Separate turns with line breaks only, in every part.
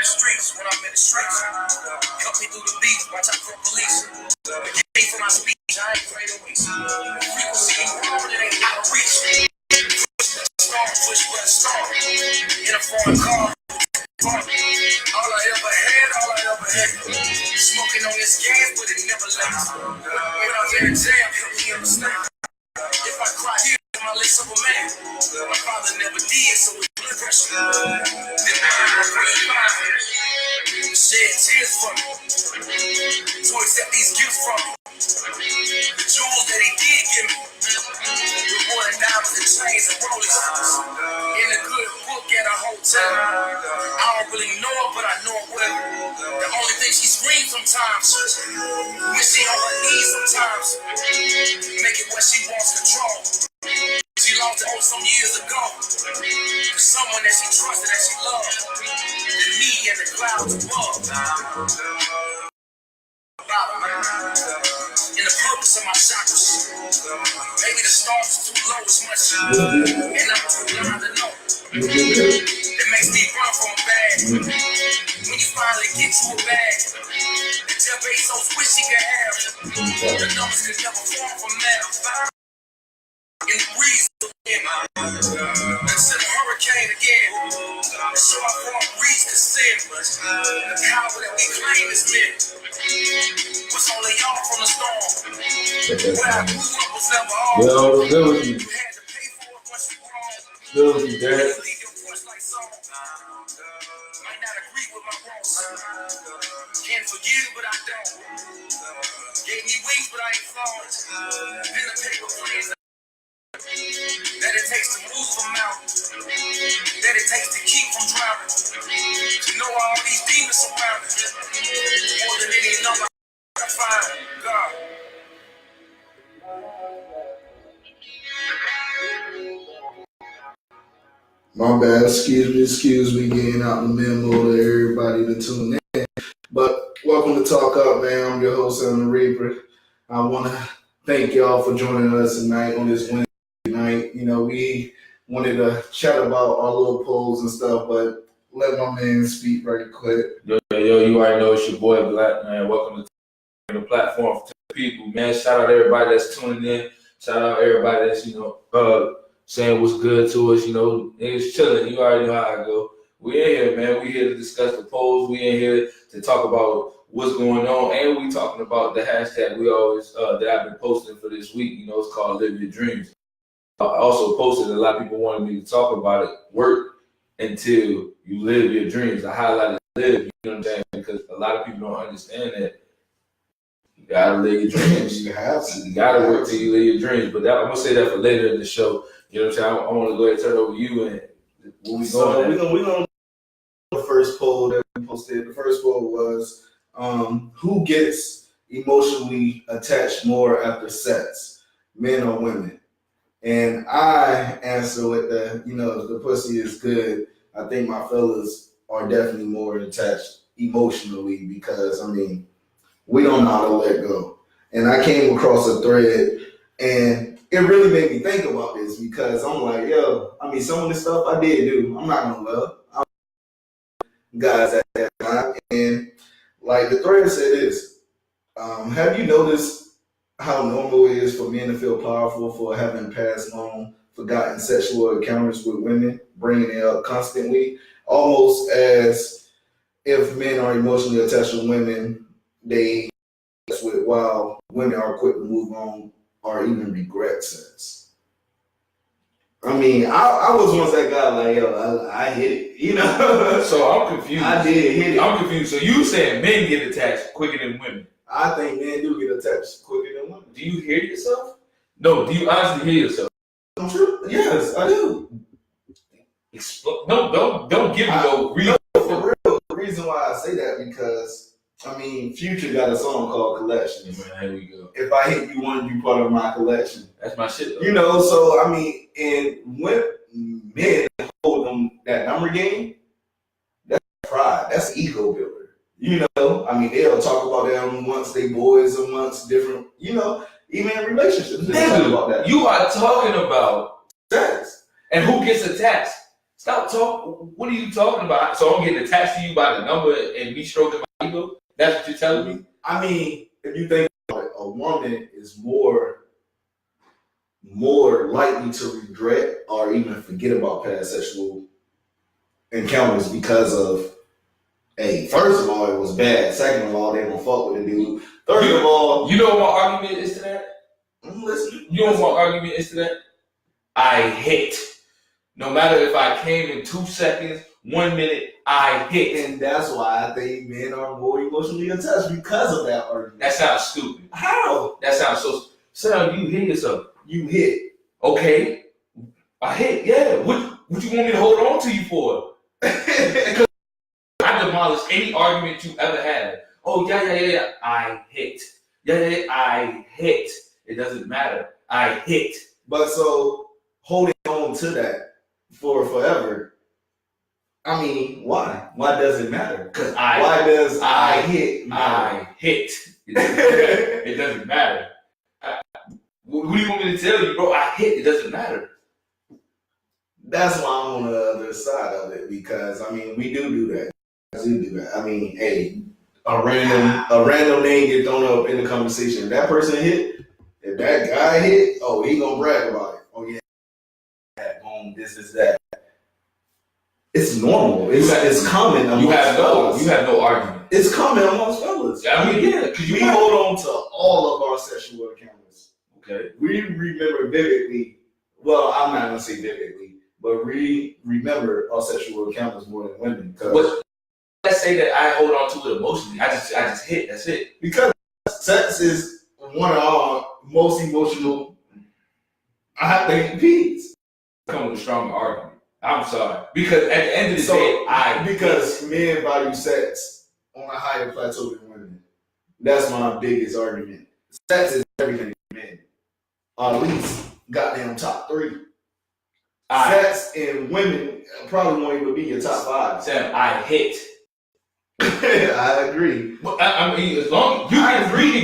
streets when I'm in the streets. Help me through the beat, watch out for police. Forgive me for my speech, I ain't afraid of weeks. Frequency wrong, it ain't out of reach. Push but start in a foreign car. All I ever had. Smoking on this gas, but it never left. When I'm in exam, help me understand. If I cry here, my lace of a man. My father never did, so it's blood pressure. Then I shed tears for me. So accept these gifts from me. The jewels that he did give me. With more than diamonds and chains and Rolex. In a good book at a hotel. I don't really know her, but I know her well. The only thing she screams sometimes. When she on her knees sometimes. Make it where she wants control. She lost it some years ago. For someone that she trusted, that she loved. Than me and the clouds above. In the purpose of my chakras. Maybe the stars are too low as much. And I'm too blind to know. It makes me run from a bag. When you finally get to a bag. The Jeff Bezos wish he could have. The numbers could never form from math. In the breeze again. Let's send a hurricane again. Let's show our form breeze could sin. The power that we claim is men. Was only y'all from the storm. Where I grew up was never all.
Yo,
you had to pay for it once you wrong.
Ability, Derek.
Leave your voice like song. Might not agree with my wrongs. Can't forgive, but I don't. Gave me wings, but I ain't falling. Pen and paper planes. That it takes to move from mountains. That it takes to keep from drowning. To know all these demons surrounding. More than any number I find. God.
My bad, excuse me, getting out the memo to everybody to tune in. But welcome to Talk Up, man. I'm your host, Elmer Reaper. I want to thank y'all for joining us tonight on this Wednesday night. You know, we wanted to chat about our little polls and stuff, but let my man speak right quick.
Yo, you already know it's your boy Black, man. Welcome to the platform for the people, man. Shout out everybody that's tuning in. Shout out everybody that's, saying what's good to us, it's chilling. You already know how I go. We in here, man. We here to discuss the polls. We in here to talk about what's going on, and we talking about the hashtag we always that I've been posting for this week. It's called Live Your Dreams. I also posted, a lot of people wanted me to talk about it. Work until you live your dreams. I highlighted live, you know what I'm saying? Because a lot of people don't understand that. You gotta live your dreams.
You have to.
You gotta work till you live your dreams. But I'm gonna say that for later in the show. You know what I'm saying? I want to go ahead and turn it over to you and where we going.
So we're gonna the first poll that we posted. The first poll was who gets emotionally attached more after sex, men or women? And I answer with if the pussy is good, I think my fellas are definitely more attached emotionally because we don't know how to let go. And I came across a thread and it really made me think about this because I'm like, some of the stuff I did do, I'm not gonna love. Guys at that time. And like the thread said this, have you noticed how normal it is for men to feel powerful for having past long forgotten sexual encounters with women, bringing it up constantly, almost as if men are emotionally attached to women, they with while women are quick to move on or even regret sex. I was once that guy I hit it,
So I'm confused.
I did hit it.
I'm confused. So you saying men get attached quicker than women?
I think men do get attached quicker than women.
Do you hear yourself? No, do you honestly hear yourself?
I'm sure. Yes, I do.
No, don't give me no reason.
For real, the reason why I say that because Future got a song called Collection.
Man, here we go.
If I hit you, want to be part of my collection.
That's my shit, though.
So and when men hold them that number game, that's pride. That's ego builder. They'll talk about them amongst they boys, amongst different, even in relationships. They talk about that.
You are talking about
sex.
And who gets attached? Stop talking. What are you talking about? So I'm getting attached to you by the number and me stroking my ego? That's what you're telling me?
I mean, if you think about it, a woman is more likely to regret or even forget about past sexual encounters because of, hey, first of all, it was bad. Second of all, they don't fuck with the dude. Third of all,
you know what my argument is to that?
I'm listening.
You know what my argument is to that? I hit. No matter if I came in 2 seconds, 1 minute, I hit.
And that's why I think men are more emotionally attached because of that argument.
That sounds stupid.
How?
That sounds so. Sam, you hit yourself.
You hit.
Okay, I hit. Yeah. What you want me to hold on to you for? Because I demolish any argument you ever had. Oh yeah. I hit. Yeah. I hit. It doesn't matter. I hit.
But so holding on to that for forever. I mean, why? Why does it matter?
Because
why does I hit?
I hit. It doesn't matter. What do you want me to tell you, bro? I hit. It doesn't matter.
That's why I'm on the other side of it, because I mean we do that. I mean, hey, a random name get thrown up in the conversation. If that person hit, if that guy hit, oh, he gonna brag about it. Oh yeah, that boom, this is that. It's normal. It's common amongst fellas.
You have no argument.
It's common amongst fellas.
I mean, yeah, because
we hold on to all of our sexual encounters.
Okay.
We remember vividly. Well, I'm not gonna say vividly, but we remember our sexual encounters more than women.
But let's say that I hold on to it emotionally. I just hit. That's it.
Because sex is one of our most emotional. I think peas.
Come with a stronger argument. I'm sorry, because at the end of the day,
because men value sex on a higher plateau than women. That's my biggest argument. Sex is everything to men. Or at least goddamn top 3. Sex and women probably won't even be your top 5.
Sam, I hit.
I agree.
But I mean, as long as you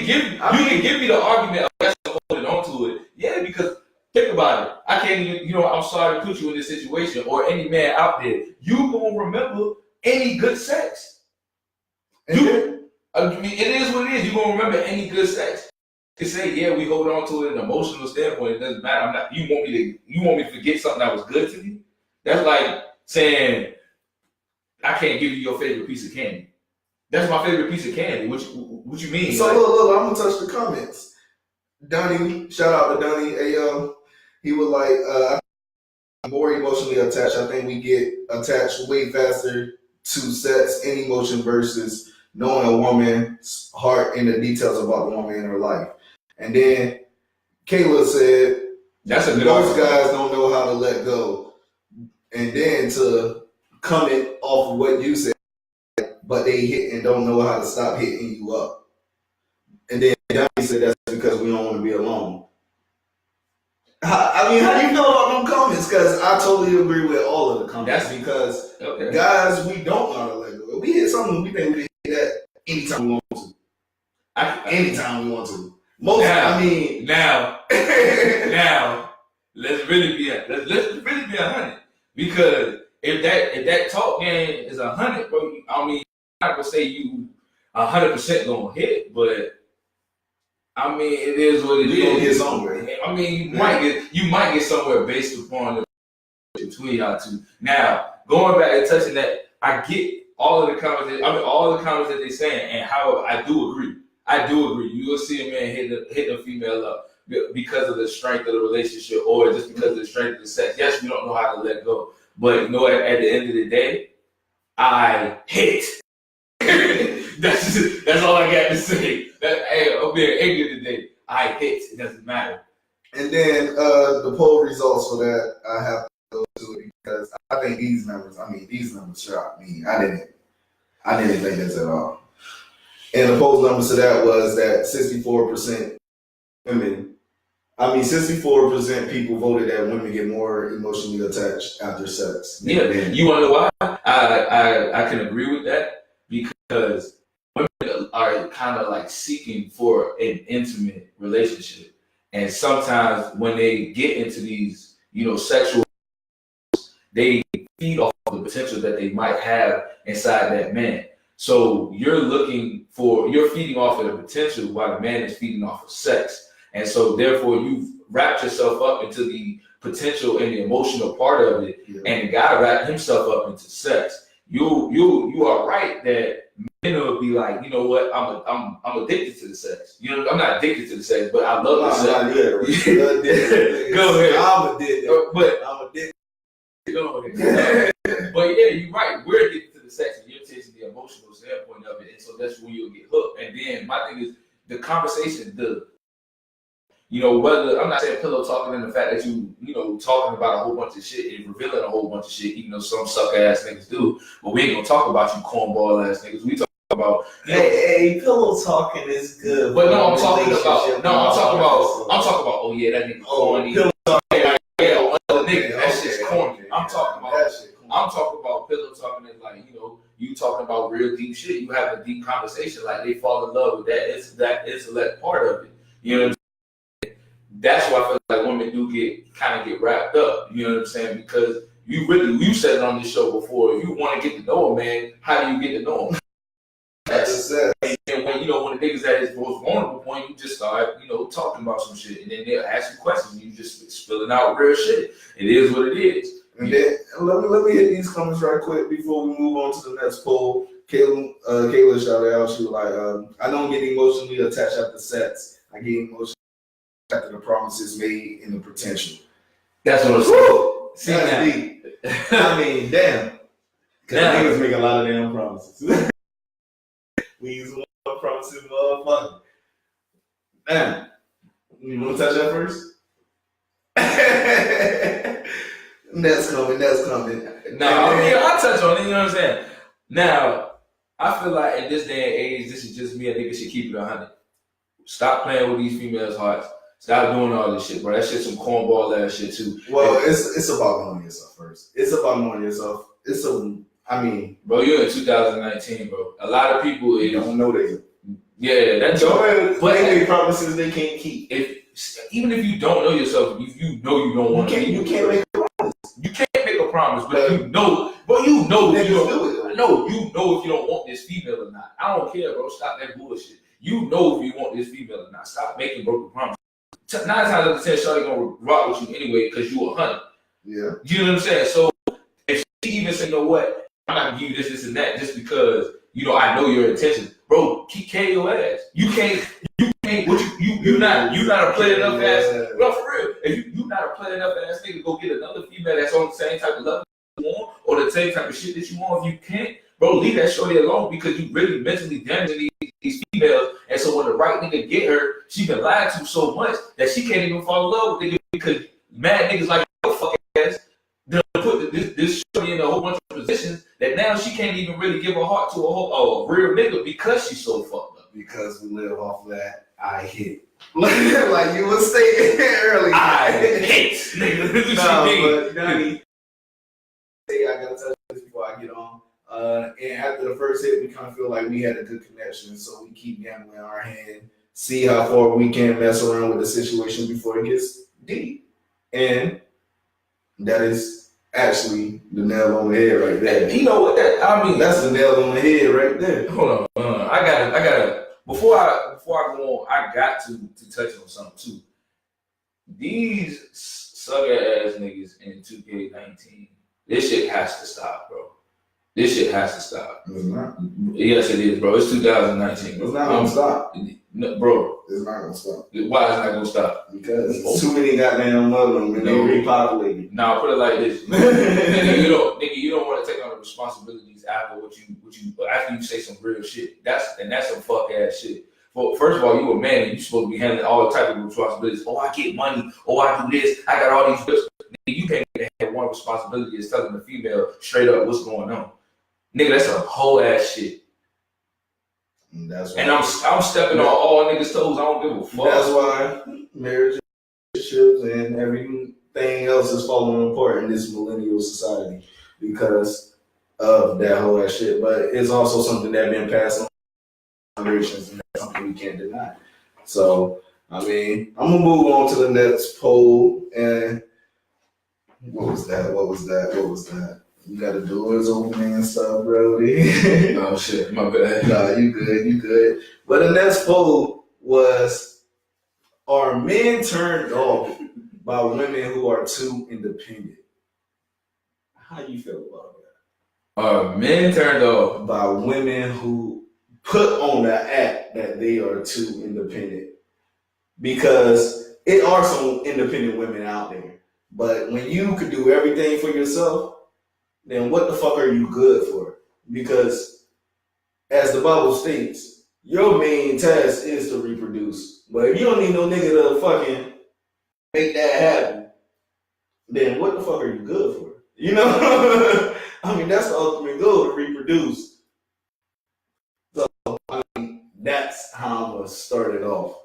can give me the argument of that's holding on to it. Yeah, because think about it. I can't even, I'm sorry to put you in this situation, or any man out there. You gonna remember any good sex. I mean, it is what it is. You gonna remember any good sex. To say, yeah, we hold on to it in an emotional standpoint, it doesn't matter. You want me to forget something that was good to me? That's like saying I can't give you your favorite piece of candy. That's my favorite piece of candy. What you mean?
So look, I'm gonna touch the comments. Donnie, shout out to Donnie. Hey, he was like, more emotionally attached. I think we get attached way faster to sex and emotion versus knowing a woman's heart and the details about the woman in her life. And then Kayla said,
that's a good
most
argument.
guys don't know how to let go. And then to comment off of what you said, but they hit and don't know how to stop hitting you up. And then Donnie said that's because we don't want to be alone. I mean, how do you feel about them comments? Because I totally agree with all of the comments. Because guys, we don't know how to let go. We hit something, we think we can hit that anytime we want to. Anytime we want to.
Now, let's really be 100. Because if that talk game is 100, bro, I mean, I'm not gonna say you 100% gonna hit, but I mean, it is what it is.
You're gonna get somewhere.
I mean, you might get somewhere based upon the between y'all two. Now, going back and touching that, I get all of the comments. All the comments that they're saying, and how I do agree. You will see a man hit a female up because of the strength of the relationship, or just because of the strength of the sex. Yes, we don't know how to let go, but at the end of the day, I hit. That's all I got to say. I'm being angry today. I hit. It doesn't matter.
And then the poll results for that, I have to go to it because I think these numbers shocked me. I didn't think this at all. And the poll numbers to that was that 64% women, 64% people voted that women get more emotionally attached after sex.
Yeah, you want to know why? I can agree with that, because women are kind of like seeking for an intimate relationship, and sometimes when they get into these, sexual, they feed off of the potential that they might have inside that man. So you're feeding off of the potential while the man is feeding off of sex. And so therefore you've wrapped yourself up into the potential and the emotional part of it, and the guy wrapped himself up into sex. You are right that men will be like, you know what, I'm addicted to the sex. You know, I'm not addicted to the sex, but I love the sex. Go ahead.
I'm addicted.
But
I'm addicted.
Go ahead. But yeah, you're right. We're addicted to the sex, and you're taking the emotional standpoint of it, and so that's when you'll get hooked. And then my thing is the conversation, whether I'm not saying pillow talking in the fact that you talking about a whole bunch of shit and revealing a whole bunch of shit, even though some suck ass niggas do, but we ain't gonna talk about you cornball ass niggas. We talk about
hey, pillow talking is good.
But no, I'm talking about oh yeah, that nigga corny. That shit's corny. I'm talking about pillow talking is like, you talking about real deep shit. You have a deep conversation, like they fall in love with that intellect part of it. You know what I'm saying? That's why I feel like women do get wrapped up. You know what I'm saying? Because you said it on this show before. If you want to get to know a man, how do you get to know him? And when the niggas at his most vulnerable point, you just start, talking about some shit, and then they'll ask you questions. You just spilling out real shit. It is what it is.
And then let me hit these comments right quick before we move on to the next poll. Kayla shouted out. She was like, I don't get emotionally attached after sex. I get emotionally after the promises made and the potential.
That's what I'm saying.
That's deep. I mean, damn. Because niggas make a lot of damn promises. We use one promises, motherfucker. Damn. You want to touch that first? That's coming.
I'll touch on it, you know what I'm saying? Now, I feel like in this day and age, this is just me, a nigga should keep it 100. Stop playing with these females' hearts. Stop doing all this shit, bro. That shit's some cornball ass shit too.
Well, it's about knowing yourself first. It's about knowing yourself.
Bro, you're in 2019, bro. A lot of people
don't know they.
Yeah, that's
but they make promises they can't keep.
Even if you don't know yourself, if you know you don't want to,
you can't make a promise.
You can't make a promise, but you know if you don't. You know if you don't want this female or not. I don't care, bro. Stop that bullshit. You know if you want this female or not. Stop making broken promises. 9 times out of 10, Shawty gonna rock with you anyway because you 100.
Yeah.
You know what I'm saying? So if she even say, you know what, I'm not gonna give you this and that just because I know your intentions, bro. Keep carry your ass. You can't. You're not a play enough ass. No, for real. If you not a play enough ass nigga, go get another female that's on the same type of level you want or the same type of shit that you want. If you can't, bro, leave that shorty alone because you really mentally damaging these females. And so when the right nigga get her, she been lied to so much that she can't even fall in love with nigga because mad niggas like your fucking ass done put this shorty in a whole bunch of positions that now she can't even really give her heart to a real nigga because she's so fucked up.
Because we live off of that. I hit. Like you were saying earlier.
I hit, nigga.
I gotta touch this before I get on. And after the first hit, we kind of feel like we had a good connection, so we keep gambling our hand, see how far we can mess around with the situation before it gets deep. And that is actually the nail on the head right there.
And you know what?
That's the nail on the head right there.
Hold on. I gotta. Before I go on, I got to touch on something too. These sucker ass niggas in 2K19, this shit has to stop, bro. This shit has to stop.
It's not.
Yes, it is, bro. It's 2019, bro.
It's not gonna stop.
No, bro.
It's not gonna stop.
Why is it not gonna stop?
Because too many goddamn Muslims and they repopulated.
Nah, put it like this. nigga, you don't want to take on the responsibilities after after you say some real shit. That's some fuck ass shit. Well, first of all, you a man and you supposed to be handling all type of responsibilities. Oh, I get money. Oh, I do this. I got all these bills. Nigga, you can't even have one responsibility is telling the female straight up what's going on. Nigga, that's a whole ass shit.
And
I'm stepping on all niggas' toes. I don't give a fuck.
That's why marriage, relationships, and everything else is falling apart in this millennial society because of that whole ass shit. But it's also something that been passed on generations, and that's something we can't deny. So, I'm gonna move on to the next poll, and What was that? You got the doors open and stuff, Brody.
Oh shit, my bad.
Nah, you good. But the next poll was: are men turned off by women who are too independent? How you feel about that?
Men turned off
By women who put on the act that they are too independent, because it are some independent women out there. But when you could do everything for yourself, then what the fuck are you good for? Because as the Bible states, your main task is to reproduce. But if you don't need no nigga to fucking make that happen, then what the fuck are you good for? You know? I mean, that's the ultimate goal, to reproduce. So, I mean, that's how I'm going to start it off.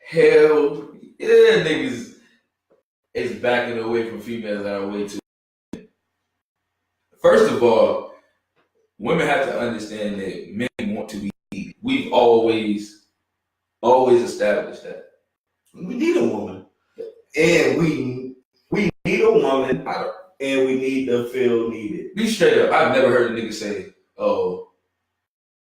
hell, yeah, niggas is backing away from females that are way too. First of all, women have to understand that men want to be needed. We've always established that.
We need a woman. And we need a woman, and we need to feel needed.
Be straight up. I've never heard a nigga say, "Oh,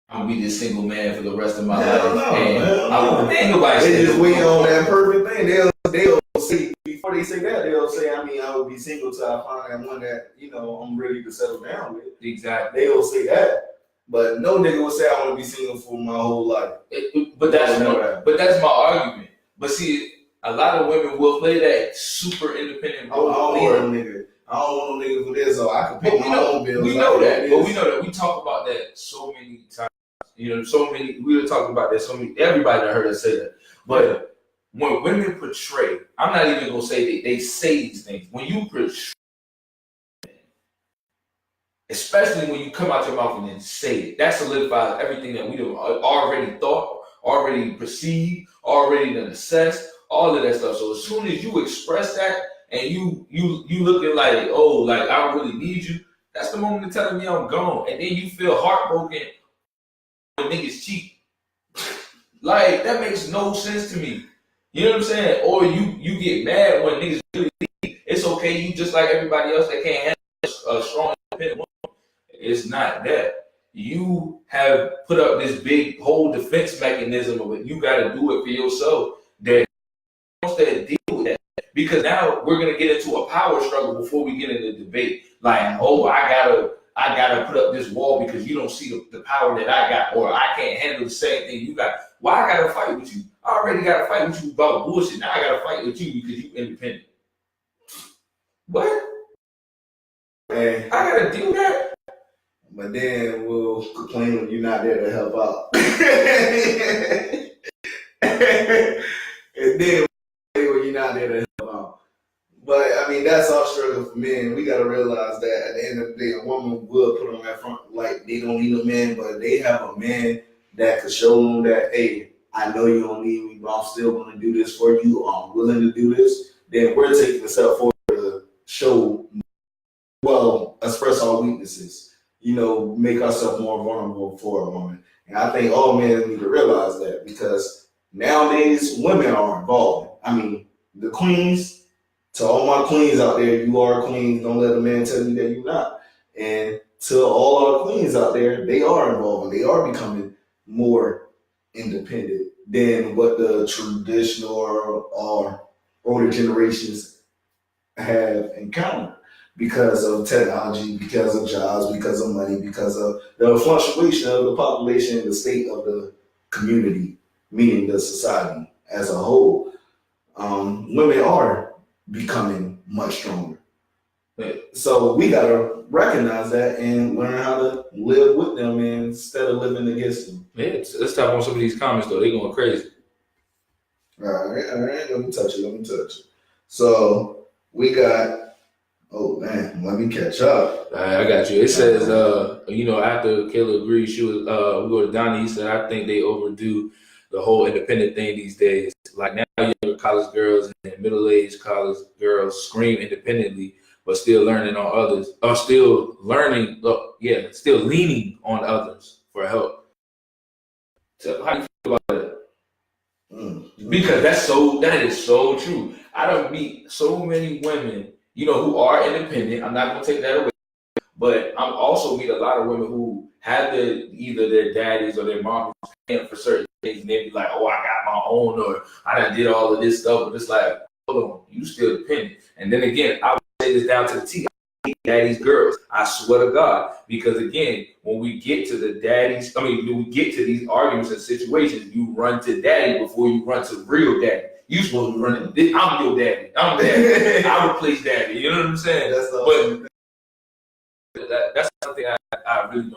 I'll be this single man for the rest of my life." Ain't nobody
They
say
just
that.
wait on that perfect thing. They'll say, before they say that, they'll say, I mean, I will be single till I find that one that, you know, I'm ready to settle down with.
Exactly.
They'll say that. But no nigga will say I want to be single for my whole life.
But that's my argument. But see, a lot of women will play that super independent
I don't
role.
want a nigga. I don't want a nigga for this, so I can pay my own bills.
We know that. But we know that. We talk about that so many times. You know, so many. We were talking about that so many. Everybody done heard us say that. But when women portray, I'm not even gonna say they say these things. When you portray, especially when you come out your mouth and then say it, that solidifies everything that we have already thought, already perceived, already done assessed, all of that stuff. So as soon as you express that and you looking like, oh, like I don't really need you, that's the moment of telling me I'm gone. And then you feel heartbroken when niggas cheat. Like, that makes no sense to me. You know what I'm saying? Or you get mad when niggas really leave. It's okay, you just like everybody else that can't handle a strong independent woman. It's not that. You have put up this big whole defense mechanism of it. You gotta do it for yourself. That wants to deal with that. Because now we're gonna get into a power struggle before we get into debate. Like, oh, I gotta put up this wall because you don't see the power that I got, or I can't handle the same thing you got. Why I gotta fight with you? I already gotta fight with you about bullshit. Now I gotta fight with you because you independent. What?
Hey,
I gotta do that?
but then we'll complain when you're not there to help out. And then when you're not there to help out. But I mean, that's our struggle for men. We gotta realize that at the end of the day, a woman will put on that front like they don't need a man, but they have a man that could show them that, hey, I know you don't need me, but I'm still gonna do this for you. I'm willing to do this. Then we're taking a step forward to show, well, express our weaknesses. You know, make ourselves more vulnerable for a woman. And I think all men need to realize that, because nowadays women are involved. I mean, the queens, to all my queens out there, you are queens. Don't let a man tell you that you're not. And to all our queens out there, they are involved. They are becoming more independent than what the traditional or older generations have encountered, because of technology, because of jobs, because of money, because of the fluctuation of the population and the state of the community, meaning the society as a whole. Women are becoming much stronger. So we gotta recognize that and learn how to live with them instead of living against them.
Yeah, let's tap on some of these comments though. They going crazy.
All right. Let me touch it. So we got, oh man, let me catch up.
All right, I got you. It says, after Kayla agreed, we go to Donnie. He said, I think they overdo the whole independent thing these days. Like now, younger college girls and middle-aged college girls scream independently, but still learning on others, or still leaning on others for help. So how do you feel about that? Because that is so true. I don't meet so many women, who are independent. I'm not gonna take that away, but I'm also meet a lot of women who have either their daddies or their moms paying for certain things, and they be like, "Oh, I got my own," or "I done did all of this stuff." But it's like, hold on, you still dependent. And then again, I would say this down to the T. I hate daddy's girls. I swear to God, because again, when we get to when we get to these arguments and situations, you run to daddy before you run to real daddy. You supposed to be running. I'm your daddy. I'm daddy. I replace daddy. You know what I'm saying? That's something I really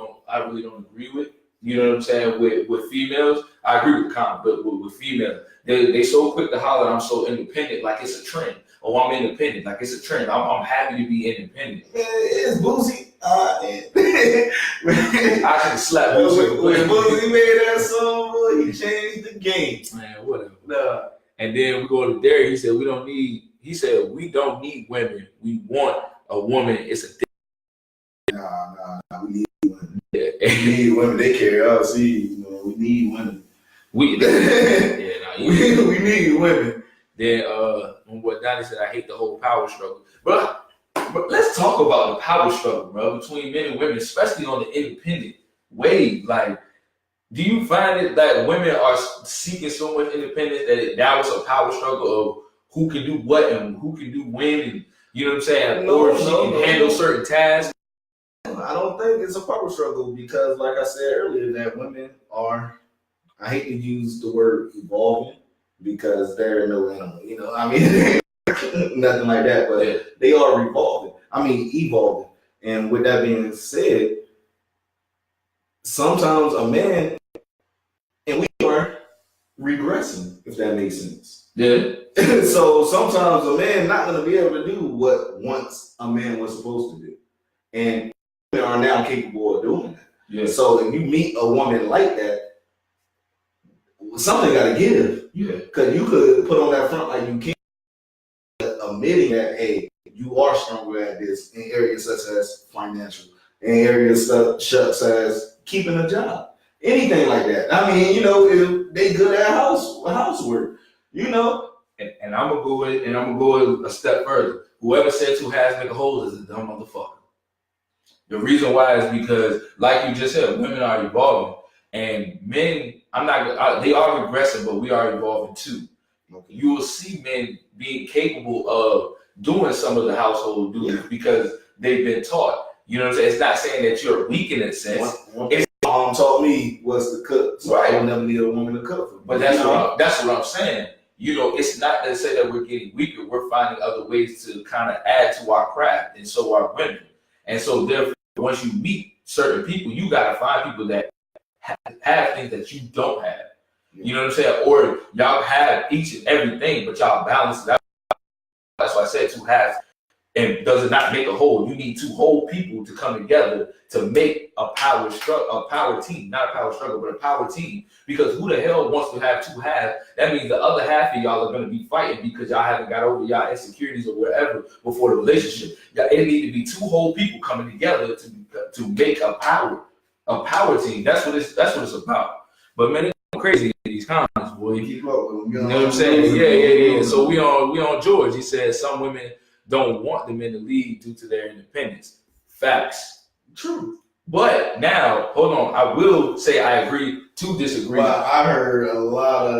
don't agree with. You know what I'm saying? With females, I agree with Con, but with females, they so quick to holler, "I'm so independent," like it's a trend. Oh, I'm independent, like it's a trend. I'm happy to be independent.
It's Boosie.
I should slap Boosie.
When Boosie made that song, boy, he changed the game.
Man, whatever.
Nah.
And then we go to Derek. He said we don't need women. We want a woman. It's a thing.
Nah. We need women. Yeah. We need women. They carry us. We need women.
We
need women.
Then what Donnie said, I hate the whole power struggle. But let's talk about the power struggle, bro, between men and women, especially on the independent wave. Like, do you find it that women are seeking so much independence that was a power struggle of who can do what and who can do when, and you know what I'm saying? Or she can handle certain tasks?
I don't think it's a power struggle because, like I said earlier, that women are, I hate to use the word evolving because they're no animal, nothing like that, but they are evolving. And with that being said, sometimes a man, and we are regressing, if that makes sense.
Yeah.
So sometimes a man not going to be able to do what once a man was supposed to do. And women are now capable of doing that.
Yeah.
So if you meet a woman like that, something got to give.
Yeah.
Because you could put on that front like you can, admitting that, hey, you are stronger at this in areas such as financial, in areas such as keeping a job, anything like that. If they good at housework,
And I'm gonna go a step further. Whoever said two halves make a whole is a dumb motherfucker. The reason why is because, like you just said, women are evolving, and men. They are regressing, but we are evolving too. Okay. You will see men being capable of doing some of the household duties because they've been taught. You know what I'm saying? It's not saying that you're weak in that sense.
It's mom taught me was to cook, so
right.
I would never need a woman to cook for me.
But that's what I'm saying. It's not to say that we're getting weaker. We're finding other ways to kind of add to our craft, and so are women. And so therefore, once you meet certain people, you got to find people that have things that you don't have. You know what I'm saying? Or y'all have each and everything, but y'all balance it out. That's why I said two halves. And does it not make a whole? You need two whole people to come together to make a power team, not a power struggle, but a power team. Because who the hell wants to have two halves? That means the other half of y'all are going to be fighting because y'all haven't got over y'all insecurities or whatever before the relationship. It need to be two whole people coming together to make a power team. That's what it's about. But man, it's crazy in these comments, boy.
Keep up with them.
You know what I'm saying? Yeah. So we on George. He said some women don't want the men to lead due to their independence. Facts.
True.
But now, hold on. I will say I agree to disagree.
Well,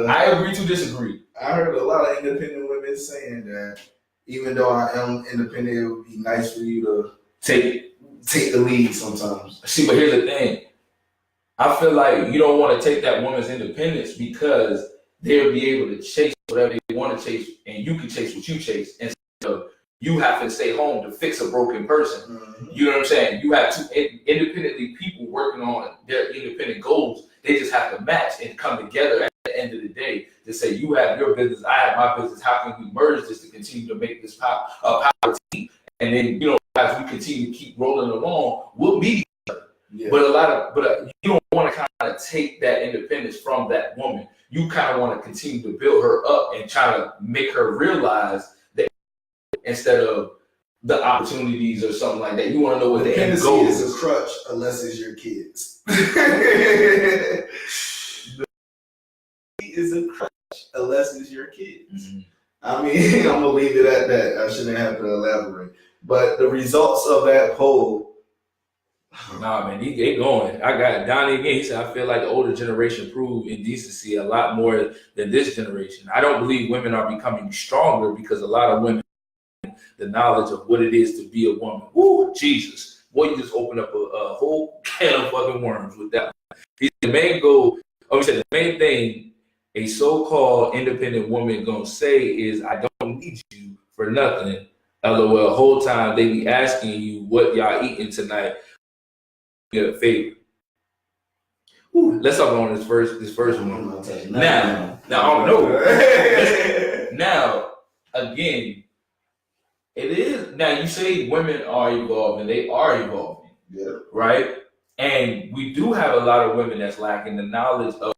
I
agree to disagree.
I heard a lot of independent women saying that even though I am independent, it would be nice for you to take the lead sometimes.
See, but here's the thing. I feel like you don't want to take that woman's independence because they'll be able to chase whatever they want to chase, and you can chase what you chase. And so you have to stay home to fix a broken person. Mm-hmm. You know what I'm saying? You have two independently people working on their independent goals. They just have to match and come together at the end of the day to say, you have your business, I have my business. How can we merge this to continue to make this a power team? And then, as we continue to keep rolling along, we'll meet each other. Yeah. But you don't want to kind of take that independence from that woman. You kind of want to continue to build her up and try to make her realize that instead of the opportunities or something like that. You want to know what the end goal is.
Is a crutch unless it's your kids. Is a crutch unless it's your kids. Mm-hmm. I mean, I'm gonna leave it at that. I shouldn't have to elaborate. But the results of that poll,
Nah, man, they going. I got Donnie again. He said, I feel like the older generation proved indecency a lot more than this generation. I don't believe women are becoming stronger because a lot of women, the knowledge of what it is to be a woman. Woo, Jesus. Boy, you just opened up a whole can of fucking worms with that. He said, the main goal, he said, the main thing a so-called independent woman gonna say is, I don't need you for nothing. LOL, whole time they be asking you what y'all eating tonight. Get a favor. Ooh, let's talk on this first one. Now, I don't know. Now, again, it is. Now, you say women are evolving. They are evolving.
Yeah.
Right? And we do have a lot of women that's lacking the knowledge of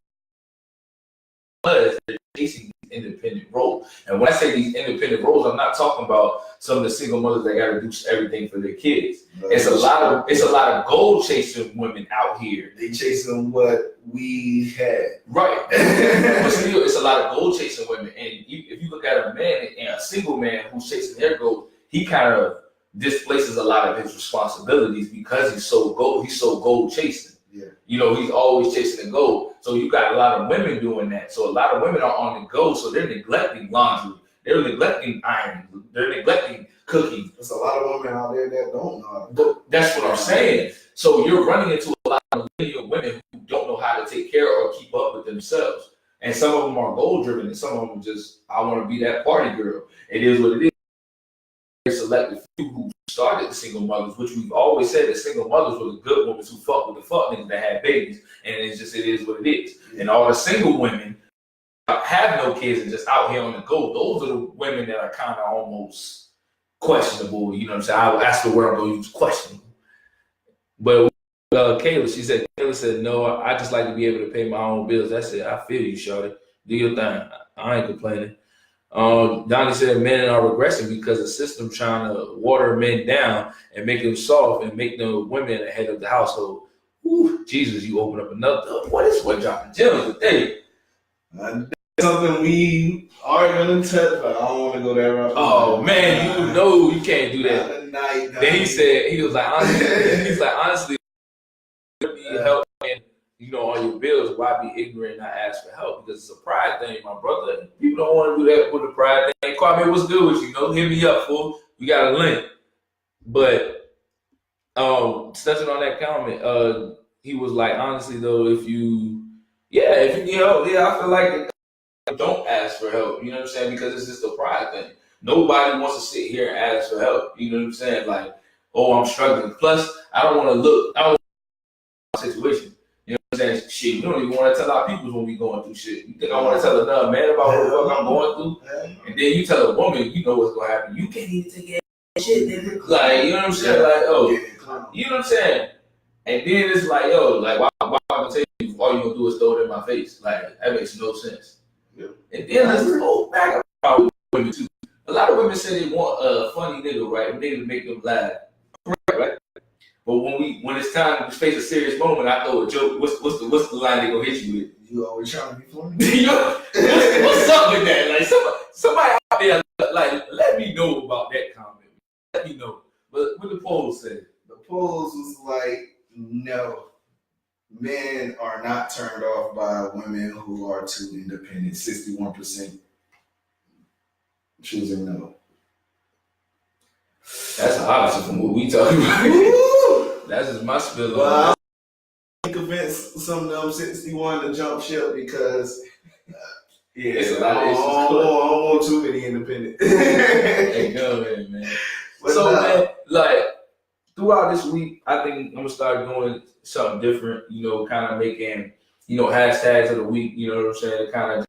us. They're chasing these independent roles. And when I say these independent roles, I'm not talking about some of the single mothers that got to do everything for their kids. It's a lot of gold chasing women out here.
They chasing what we had.
Right. But still, it's a lot of gold chasing women. And if you look at a man and a single man who's chasing their gold, he kind of displaces a lot of his responsibilities because he's so gold chasing.
Yeah.
You know, he's always chasing the gold. So you got a lot of women doing that. So a lot of women are on the go. So they're neglecting laundry. They're neglecting ironing. They're neglecting cooking.
There's a lot of women out there that don't know.
But that's what I'm saying. So you're running into a lot of millennial women who don't know how to take care or keep up with themselves. And some of them are goal driven, and some of them just, I want to be that party girl. It is what it is. There's selective few who started the single mothers, which we've always said that single mothers were the good women who fuck with the fuck niggas that had babies. And it is what it is. And all the single women have no kids and just out here on the go. Those are the women that are kind of almost questionable. You know what I'm saying? That's the word I'm going to use, questionable. But Kayla said, no, I just like to be able to pay my own bills. That's it. I feel you, shorty. Do your thing. I ain't complaining. Donnie said men are regressing because the system trying to water men down and make them soft and make the women the head of the household. Ooh, Jesus, you open up another. What is what dropping gems today?
Something we are gonna touch, but I don't want to go there. Right
Oh now. Man, you know you can't do that.
Night.
Then he was like, honestly, you need help, and you know, on your bills. Why be ignorant and not ask for help? Because it's a pride thing, my brother. People don't want to do that with a pride thing. Kwame, what's good with you? Know, hit me up, fool. We got a link. But touching on that comment, he was like, honestly though, if you need help, I feel like don't ask for help. You know what I'm saying? Because it's just a pride thing. Nobody wants to sit here and ask for help. You know what I'm saying? Like, oh, I'm struggling. Plus, I don't want to look. I don't want to situation. You know what I'm saying? Shit, we don't even want to tell our people when we going through shit. You think I want to tell another man about what the fuck I'm going through? And then you tell a woman, you know what's going to happen. You can't even take care of that shit, nigga. Like, you know what I'm saying? Like, oh, you know what I'm saying? And then it's like, yo, like, why I'm going to tell you, all you going to do is throw it in my face? Like, that makes no sense. Yeah. And then let's go back about women, too. A lot of women say they want a funny nigga, right? A nigga to make them laugh. Right? But when it's time to face a serious moment, I throw a joke. What's the line they gonna hit you with?
You always trying to be funny.
What's up with that? Like somebody out there, like let me know about that comment. Let me know. But what the poll said?
The polls was like, no, men are not turned off by women who are too independent. 61% choosing no.
That's the opposite from what we talking about. That's just my spill.
Well, I convince some of them 61 to jump ship because
it's a lot of issues.
I don't want too many independent.
Hey, go ahead, man. So man, like throughout this week, I think I'm gonna start doing something different. You know, kind of making hashtags of the week. You know what I'm saying? Kind of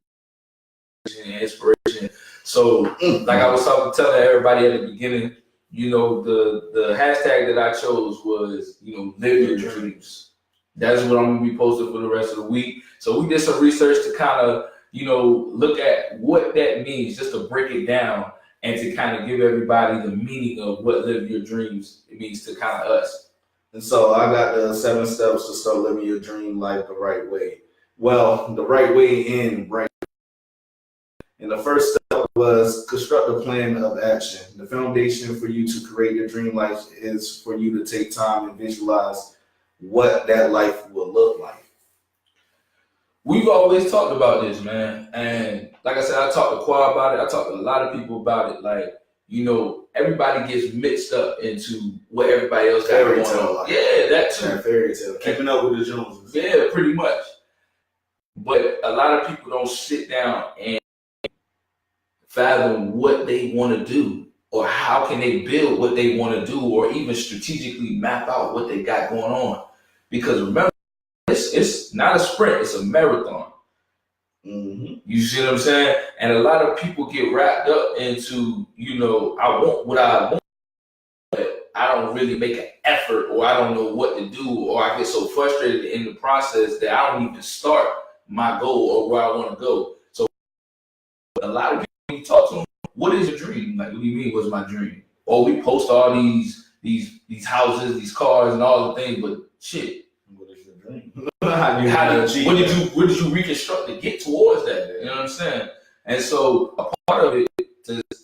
inspiration. So, like I was telling everybody at the beginning, you know, the hashtag that I chose was, live your dreams. That's what I'm gonna be posting for the rest of the week. So we did some research to kind of, look at what that means, just to break it down and to kind of give everybody the meaning of what live your dreams means to kind of us.
And so I got the 7 steps to start living your dream life the right way. Well, the right way in right. And the first step was construct a plan of action. The foundation for you to create your dream life is for you to take time and visualize what that life will look like.
We've always talked about this, man. And like I said, I talked to Qua about it. I talked to a lot of people about it. Like, you know, everybody gets mixed up into what everybody else got
Fairy
going
tale
on.
life.
Yeah, that too.
That fairy tale. Keeping up with the Joneses.
Yeah, pretty much. But a lot of people don't sit down and fathom what they want to do, or how can they build what they want to do, or even strategically map out what they got going on. Because remember, it's not a sprint, it's a marathon.
Mm-hmm.
You see what I'm saying? And a lot of people get wrapped up into, you know, I want what I want, but I don't really make an effort, or I don't know what to do, or I get so frustrated in the process that I don't even start my goal or where I want to go. So a lot of people, when you talk to them, what is your dream? Like, what do you mean, what's my dream? Or we post all these houses, these cars, and all the things, but shit.
What is your dream?
What did you reconstruct to get towards that? You know what I'm saying? And so a part of it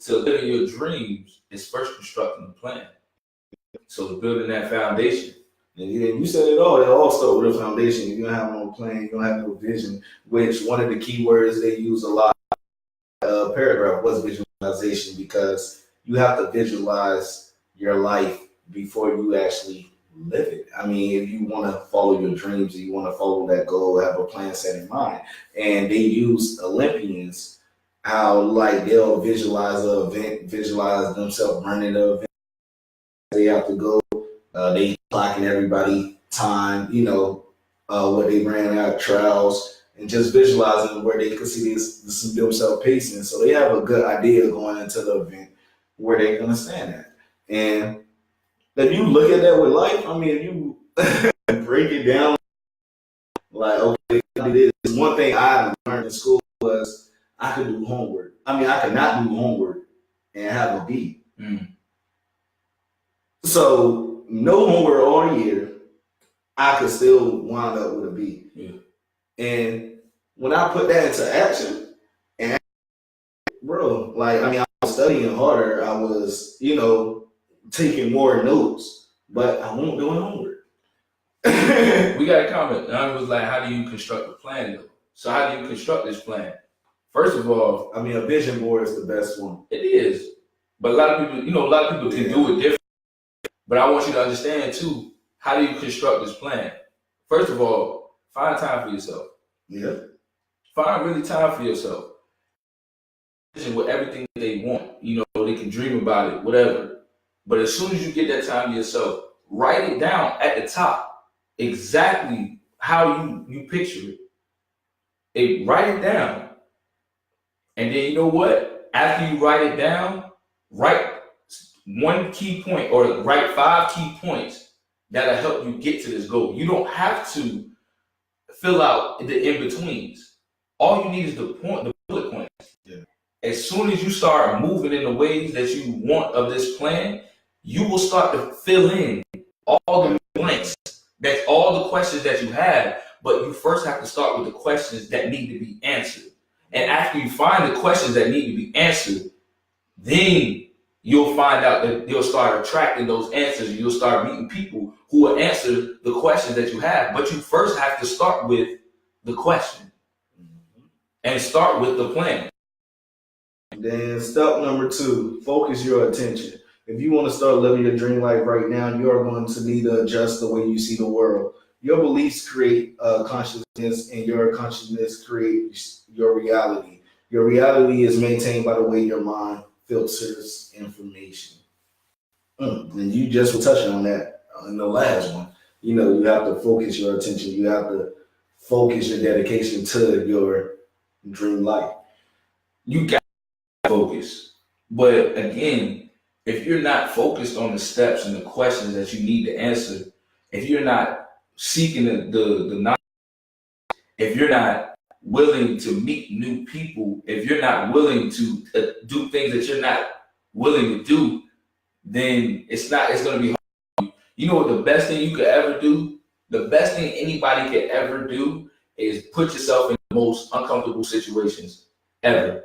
to living your dreams is first constructing a plan. So building that foundation.
And you said it all. It all starts with a foundation. If you don't have no plan, you don't have no vision, which one of the key words they use a lot paragraph was visualization, because you have to visualize your life before you actually live it. I mean, if you want to follow your dreams, if you want to follow that goal, have a plan set in mind. And they use Olympians, how like they'll visualize an event, visualize themselves running the event. They have to go. They clocking everybody time, you know, what they ran out trials, and just visualizing where they could see themselves pacing. So they have a good idea going into the event where they're gonna stand at. And if you look at that with life, I mean, if you break it down, like, okay, this one thing I learned in school was I could do homework. I mean, I could not do homework and have a B. So no homework all year, I could still wind up with a B.
Yeah.
And when I put that into action, and bro, like, I mean, I was studying harder. I was, you know, taking more notes, but I won't do homework.
We got a comment. And I was like, how do you construct a plan though? So how do you construct this plan? First of all,
I mean, a vision board is the best one.
it is. But a lot of people, you know, a lot of people can do it different. But I want you to understand too, how do you construct this plan? First of all, find time for yourself.
Yeah.
Find really time for yourself. With everything that they want, you know, they can dream about it, whatever. But as soon as you get that time to yourself, write it down at the top, exactly how you picture it. Write it down. And then you know what? After you write it down, write one key point, or write 5 key points that'll help you get to this goal. You don't have to fill out the in-betweens. All you need is the bullet points.
Yeah.
As soon as you start moving in the ways that you want of this plan, you will start to fill in all the blanks. That's all the questions that you have, but you first have to start with the questions that need to be answered. And after you find the questions that need to be answered, then you'll find out that you'll start attracting those answers, and you'll start meeting people who will answer the questions that you have. But you first have to start with the question and start with the plan.
Then step number 2, focus your attention. If you want to start living your dream life right now, you are going to need to adjust the way you see the world. Your beliefs create consciousness, and your consciousness creates your reality. Your reality is maintained by the way your mind filters information. And you just were touching on that in the last one. You know, you have to focus your attention. You have to focus your dedication to your dream life.
You got to focus. But again, if you're not focused on the steps and the questions that you need to answer, if you're not seeking the knowledge, if you're not willing to meet new people, if you're not willing to do things that you're not willing to do, then it's going to be hard. You know what the best thing you could ever do? The best thing anybody could ever do is put yourself in the most uncomfortable situations ever.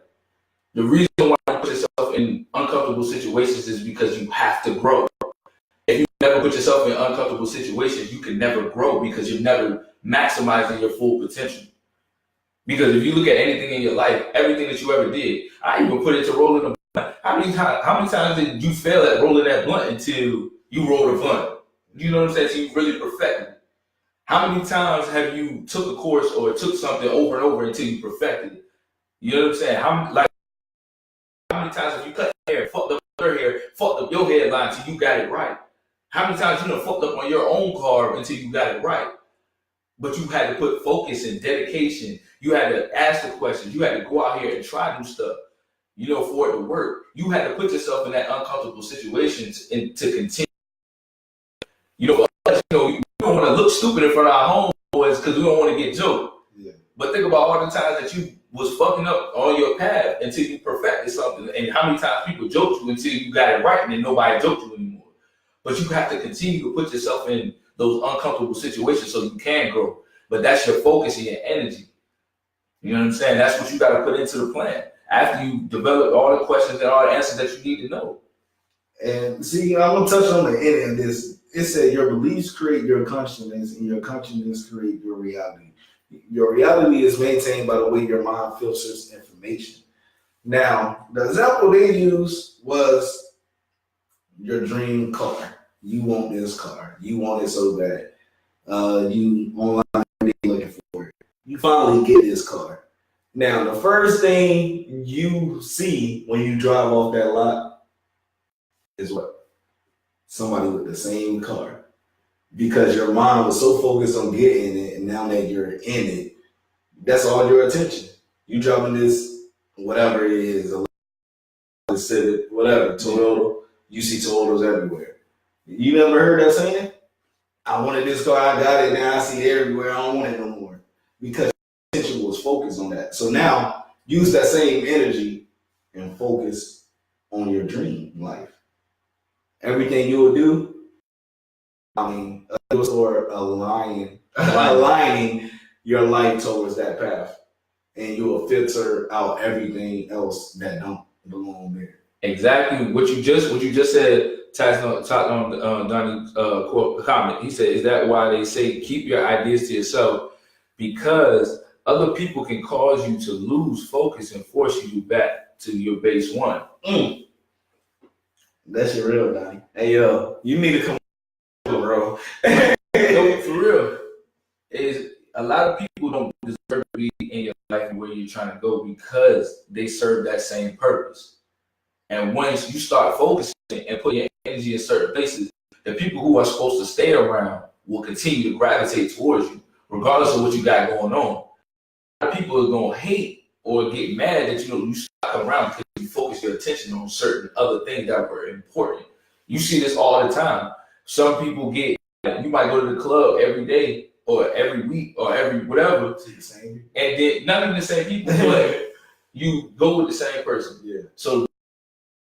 The reason why in uncomfortable situations is because you have to grow. If you never put yourself in uncomfortable situations, you can never grow because you're never maximizing your full potential. Because if you look at anything in your life, everything that you ever did, I even put it to rolling a blunt. How many times did you fail at rolling that blunt until you rolled a blunt? You know what I'm saying? So you really perfected it. How many times have you took a course or took something over and over until you perfected it? You know what I'm saying? How many times have you cut your hair, fucked up your hair, fucked up your headline until you got it right? How many times you done fucked up on your own car until you got it right? But you had to put focus and dedication. You had to ask the questions. You had to go out here and try new stuff, you know, for it to work. You had to put yourself in that uncomfortable situation to continue. You know, you don't want to look stupid in front of our homeboys because we don't want to get joked. Yeah. But think about all the times that you was fucking up on your path until you perfected something, and how many times people joked you until you got it right, and then nobody joked you anymore. But you have to continue to put yourself in those uncomfortable situations so you can grow. But that's your focus and your energy. You know what I'm saying? That's what you got to put into the plan after you develop all the questions and all the answers that you need to know.
And see, I'm gonna touch on the end of this. It said your beliefs create your consciousness, and your consciousness create your reality. Your reality is maintained by the way your mind filters information. Now, the example they used was your dream car. You want this car. You want it so bad. You online looking for it. You finally get this car. Now, the first thing you see when you drive off that lot is what? Somebody with the same car. Because your mind was so focused on getting it, and now that you're in it, that's all your attention. You driving this, whatever it is, a Civic, whatever, Toyota. You see Toyotas everywhere. You never heard that saying? I wanted this car, I got it, now I see it everywhere, I don't want it no more. Because your attention was focused on that. So now, use that same energy and focus on your dream life. Everything you will do, or aligning your life towards that path, and you will filter out everything else that don't belong there.
Exactly what you just said. Talked on Donnie's comment. He said, "Is that why they say keep your ideas to yourself? Because other people can cause you to lose focus and force you back to your base one."
That's your real, Donnie. Hey yo, you need to come on, bro.
No, for real. Is a lot of people don't deserve to be in your life and where you're trying to go because they serve that same purpose. And once you start focusing and putting your energy in certain places, the people who are supposed to stay around will continue to gravitate towards you, regardless of what you got going on. A lot of people are gonna hate or get mad that you stuck around because you focus your attention on certain other things that were important. You see this all the time. Some people you might go to the club every day or every week or every whatever, and then not even the same people, but you go with the same person.
Yeah.
So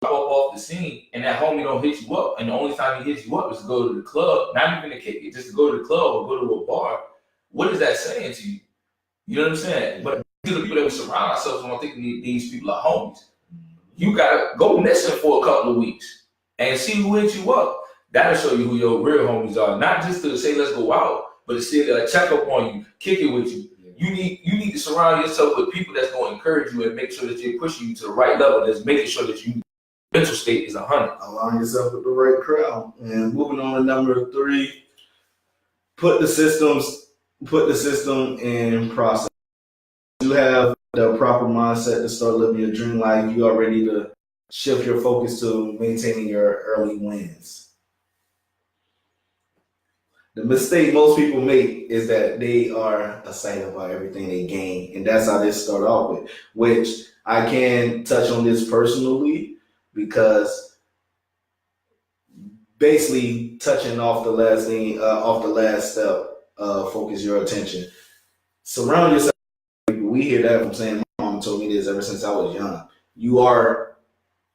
drop off the scene and that homie don't hit you up, and the only time he hits you up is to go to the club, not even to kick it, just to go to the club or go to a bar. What is that saying to you? You know what I'm saying? But to the people that we surround ourselves with, I think these people are homies. You gotta go missing for a couple of weeks and see who hits you up. That'll show you who your real homies are. Not just to say let's go out, but to see check up on you, kick it with you. You need to surround yourself with people that's going to encourage you and make sure that they're pushing you to the right level. That's making sure that your mental state is 100.
Align yourself with the right crowd. And moving on to number 3, put the system in process. You have the proper mindset to start living your dream life. You are ready to shift your focus to maintaining your early wins. The mistake most people make is that they are excited about everything they gain. And that's how this started off with, which I can touch on this personally because basically touching off the last thing, off the last step, focus your attention. Surround yourself. We hear that from saying, my mom told me this ever since I was young. You are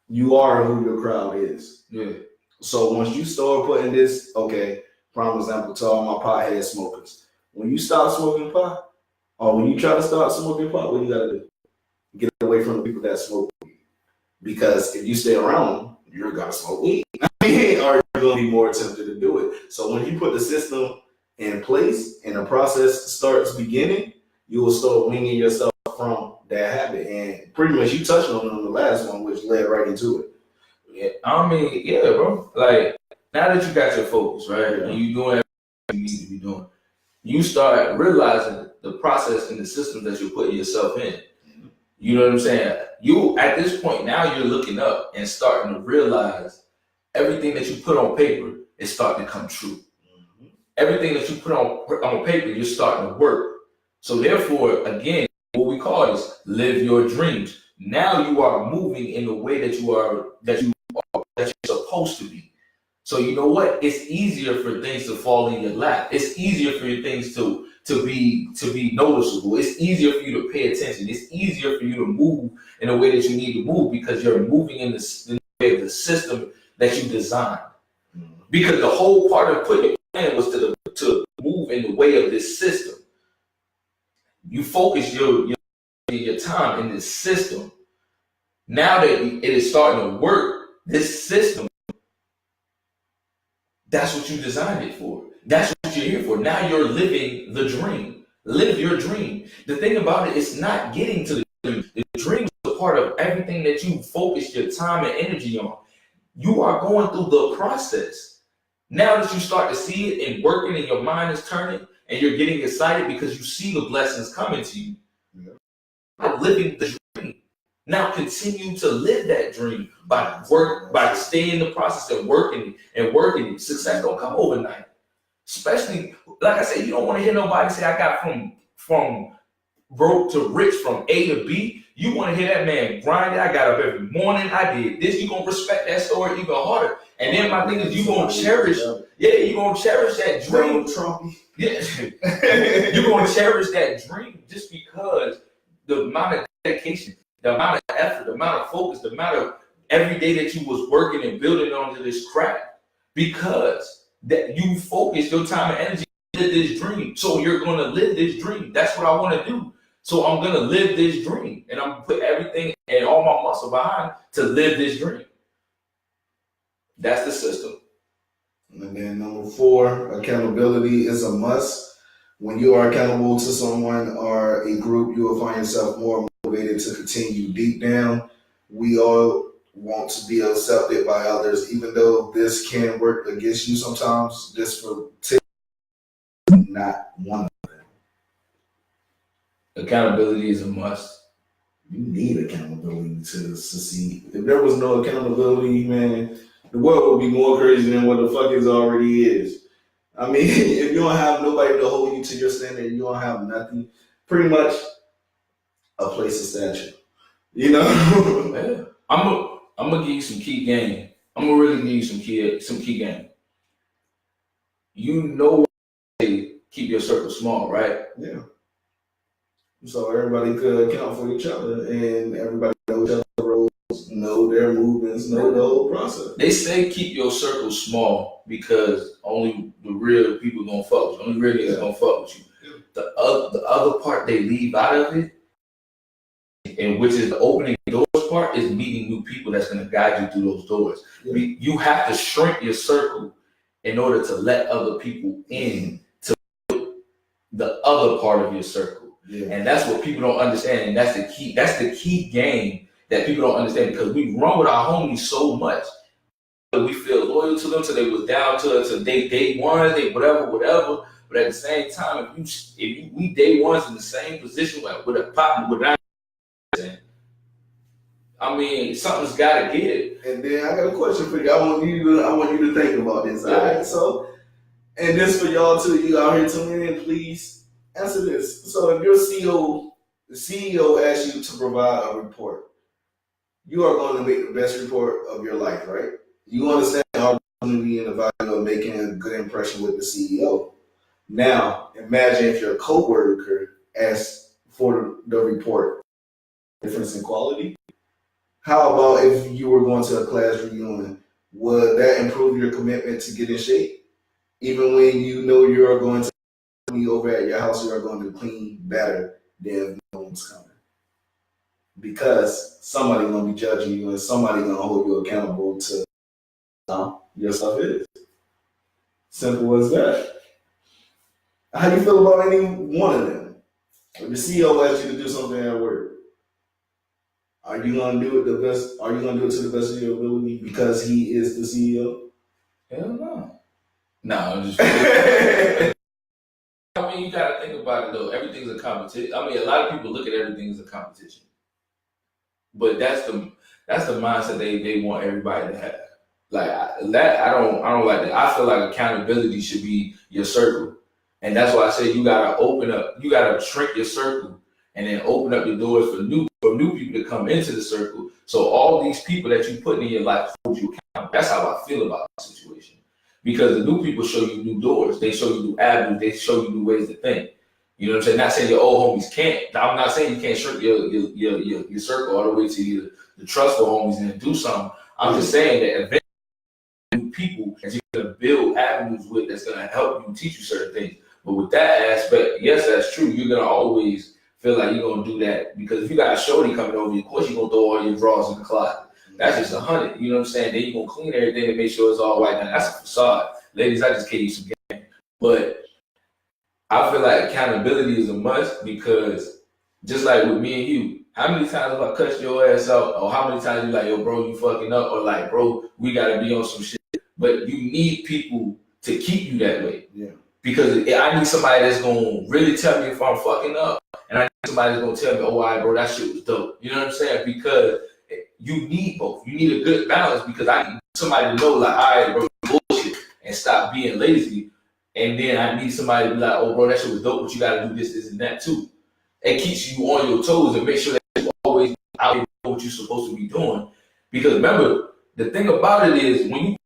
who your crowd is.
Yeah.
So once you start putting this, okay, prime example to all my pothead smokers. When you start smoking pot, or when you try to start smoking pot, what you gotta do? Get away from the people that smoke weed. Because if you stay around, you're gonna smoke weed. Or you're gonna be more tempted to do it. So when you put the system in place and the process starts beginning, you will start weaning yourself from that habit. And pretty much you touched on it on the last one, which led right into it.
Yeah, I mean, yeah, bro. Like now that you got your focus, right, and you doing everything you need to be doing, you start realizing the process and the system that you're putting yourself in. You know what I'm saying? You at this point now you're looking up and starting to realize everything that you put on paper is starting to come true. Everything that you put on paper, you're starting to work. So therefore, again, what we call is live your dreams. Now you are moving in the way that you're supposed to be. So you know what? It's easier for things to fall in your lap. It's easier for your things to be noticeable. It's easier for you to pay attention. It's easier for you to move in the way that you need to move because you're moving in the way of the system that you designed. Because the whole part of putting your plan was to move in the way of this system. You focus your time in this system. Now that it is starting to work, this system, that's what you designed it for. That's what you're here for. Now you're living the dream. Live your dream. The thing about it is not getting to the dream. The dream is a part of everything that you focus your time and energy on. You are going through the process. Now that you start to see it and working and your mind is turning and you're getting excited because you see the blessings coming to you. You're living the dream. Now continue to live that dream by staying in the process and working it. Success don't come overnight. Especially, like I said, you don't want to hear nobody say I got from broke to rich, from A to B. You want to hear that man grind it. I got up every morning. I did this. You're going to respect that story even harder. And then my thing is you're going to cherish that dream. Yeah. You're going to cherish that dream just because the amount of dedication, the amount of effort, the amount of focus, the amount of every day that you was working and building onto this craft, because that you focus your time and energy to live this dream. So you're going to live this dream. That's what I want to do. So I'm going to live this dream, and I'm going to put everything and all my muscle behind to live this dream. That's the system.
And then number 4, accountability is a must. When you are accountable to someone or a group, you will find yourself more motivated to continue. Deep down, we all want to be accepted by others, even though this can work against you sometimes. This for not one of them.
Accountability is a must.
You need accountability to succeed. If there was no accountability, man, the world would be more crazy than what the fuck it already is. I mean, if you don't have nobody to hold you to your standard, you don't have nothing. Pretty much a place of stature. You know?
Yeah. I'm gonna give you some key game. I'm gonna really give you some key game. You know, keep your circle small, right?
Yeah. So everybody could account for each other, and everybody knows each other's roles, know their movements, know the whole process.
They say keep your circle small because only the real people gonna fuck with you. Only real niggas gonna fuck with you. Yeah. The other part they leave out of it, and which is the opening doors part, is meeting new people that's gonna guide you through those doors. Yeah. You have to shrink your circle in order to let other people in to the other part of your circle. Yeah. And that's what people don't understand, and that's the key game that people don't understand, because we run with our homies so much. We feel loyal to them till they was down to day one, they whatever. But at the same time, if we day ones in the same position with a partner without, I mean, something's got to give.
And then I got a question for you. I want you to think about this. Yeah. All right. So, and this for y'all too. You out here tuning in, please answer this. So, if your the CEO asks you to provide a report, you are going to make the best report of your life, right? You understand the opportunity and the value of making a good impression with the CEO. Now, imagine if your coworker asks for the report. Difference in quality. How about if you were going to a class reunion? Would that improve your commitment to get in shape? Even when you know you're going to be over at your house, you are going to clean better than if no one's coming. because somebody gonna be judging you and somebody gonna hold you accountable to your stuff is. Simple as that. How do you feel about any one of them? If the CEO asks you to do something at work, are you gonna do it the best? Are you gonna do it to the best of your ability because he is the CEO?
Hell no. No, I'm just. I mean, you gotta think about it though. Everything's a competition. I mean, a lot of people look at everything as a competition, but that's the mindset they want everybody to have. Like that, I don't like that. I feel like accountability should be your circle, and that's why I say you gotta open up. You gotta shrink your circle, and then open up the doors for new people to come into the circle. So all these people that you put in your life hold you accountable. That's how I feel about the situation. Because the new people show you new doors. They show you new avenues. They show you new ways to think. You know what I'm saying? Not saying your old homies can't. I'm not saying you can't shrink your circle all the way to the trustful homies and do something. I'm just saying that eventually new people that you're gonna build avenues with that's gonna help you teach you certain things. But with that aspect, yes, that's true. You're gonna always feel like you're gonna do that because if you got a shorty coming over, of course you're gonna throw all your drawers in the closet. That's just 100. You know what I'm saying? Then you're gonna clean everything and make sure it's all white. Now that's a facade. Ladies, I just gave you some game. But I feel like accountability is a must because just like with me and you, how many times have I cussed your ass out? Or how many times you like, yo, bro, you fucking up? Or like, bro, we gotta be on some shit. But you need people to keep you that way.
Yeah.
Because I need somebody that's gonna really tell me if I'm fucking up. And I need somebody that's gonna tell me, oh, all right, bro, that shit was dope. You know what I'm saying? Because you need both. You need a good balance because I need somebody to know, like, all right, bro, bullshit, and stop being lazy. And then I need somebody to be like, oh, bro, that shit was dope, but you gotta do this, and that too. It keeps you on your toes and make sure that you're always out here doing what you're supposed to be doing. Because remember, the thing about it is when you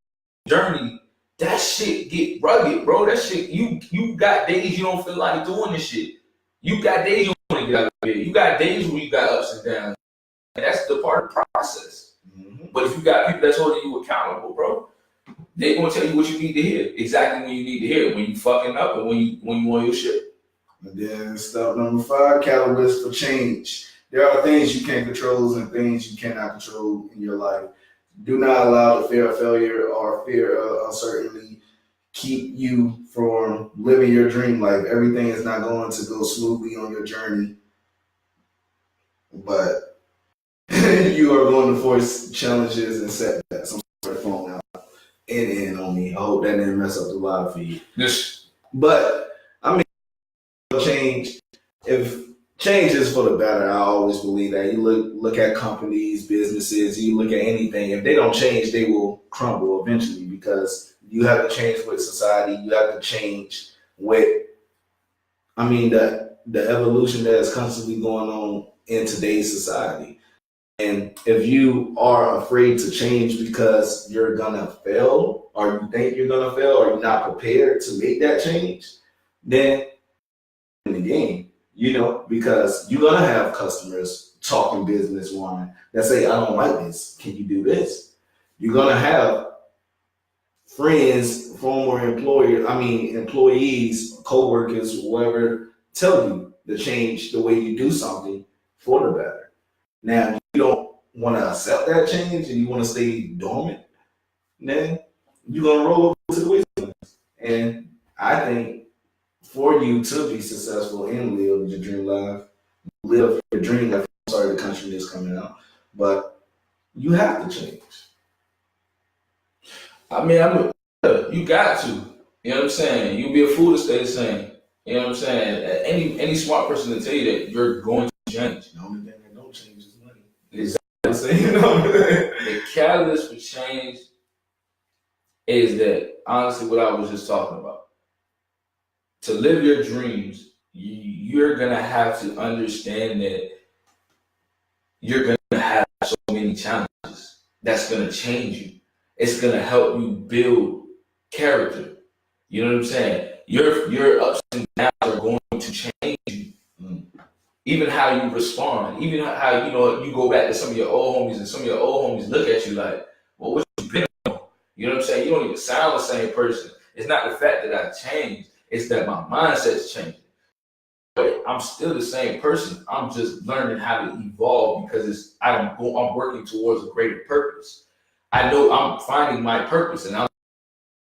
journey, that shit get rugged, bro. That shit, you got days you don't feel like doing this shit. You got days you want to get out of bed. You got days where you got ups and downs. And that's the part of the process. Mm-hmm. But if you got people that's holding you accountable, bro, they're gonna tell you what you need to hear, exactly when you need to hear it, when you fucking up and when you on your shit.
And then step number 5, catalyst for change. There are things you can control and things you cannot control in your life. Do not allow the fear of failure or fear of uncertainty keep you from living your dream life. Everything is not going to go smoothly on your journey, but you are going to face challenges and setbacks. I'm sorry, the phone out and on me. I hope that didn't mess up the live feed.
Yes.
But I mean, change. If change is for the better, I always believe that. You look at companies, businesses, you look at anything. If they don't change, they will crumble eventually because you have to change with society. You have to change with, the evolution that is constantly going on in today's society. And if you are afraid to change because you're gonna fail, or you think you're gonna fail, or you're not prepared to make that change, then in the game. Because you're gonna have customers talking business one that say, I don't like this. Can you do this? You're gonna have friends, former employees, co-workers, whoever, tell you to change the way you do something for the better. Now, if you don't want to accept that change and you want to stay dormant, then you're gonna roll over to the wasteland. And I think for you to be successful and live your dream life, live your dream life. I'm sorry, the country is coming out, but you have to change.
You got to. You know what I'm saying? You'll be a fool to stay the same. You know what I'm saying? Any smart person will tell you that you're going to change.
The only thing that don't change is money.
Exactly. The catalyst for change is that, honestly, what I was just talking about. To live your dreams, you're going to have to understand that you're going to have so many challenges that's going to change you. It's going to help you build character. You know what I'm saying? Your ups and downs are going to change you. Even how you respond, even how, you go back to some of your old homies and some of your old homies look at you like, well, what you been on? You know what I'm saying? You don't even sound the same person. It's not the fact that I changed. It's that my mindset's changing. but I'm still the same person. I'm just learning how to evolve because I'm working towards a greater purpose. I know I'm finding my purpose, and I'm